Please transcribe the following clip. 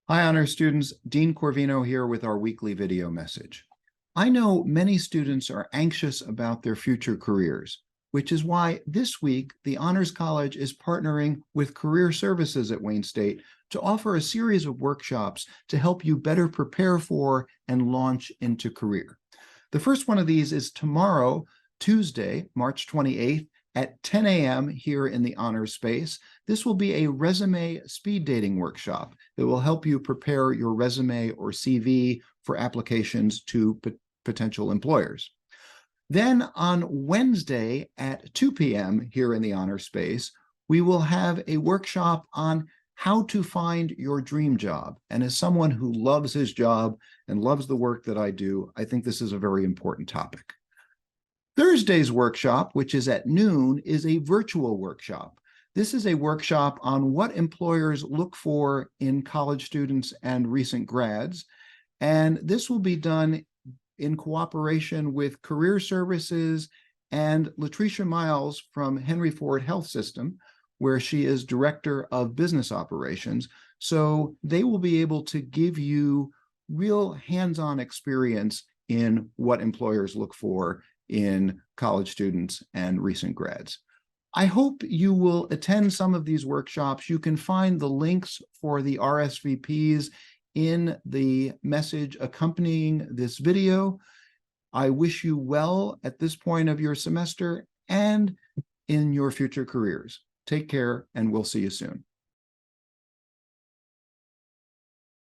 Hi, honor students. Dean Corvino here with our weekly video message. I know many students are anxious about their future careers, which is why this week the Honors College is partnering with Career Services at Wayne State to offer a series of workshops to help you better prepare for and launch into career. The first one of these is tomorrow, Tuesday, March 28th, at 10 a.m. here in the Honors Space. This will be a resume speed dating workshop that will help you prepare your resume or CV for applications to potential employers. Then on Wednesday at 2 p.m. here in the Honors Space, we will have a workshop on how to find your dream job. And as someone who loves his job and loves the work that I do, I think this is a very important topic. Thursday's workshop, which is at noon, is a virtual workshop. This is a workshop on what employers look for in college students and recent grads. And this will be done in cooperation with Career Services and Latricia Miles from Henry Ford Health System, where she is Director of Business Operations. So they will be able to give you real hands-on experience in what employers look for in college students and recent grads. I hope you will attend some of these workshops. You can find the links for the RSVPs in the message accompanying this video. I wish you well at this point of your semester and in your future careers. Take care, and we'll see you soon.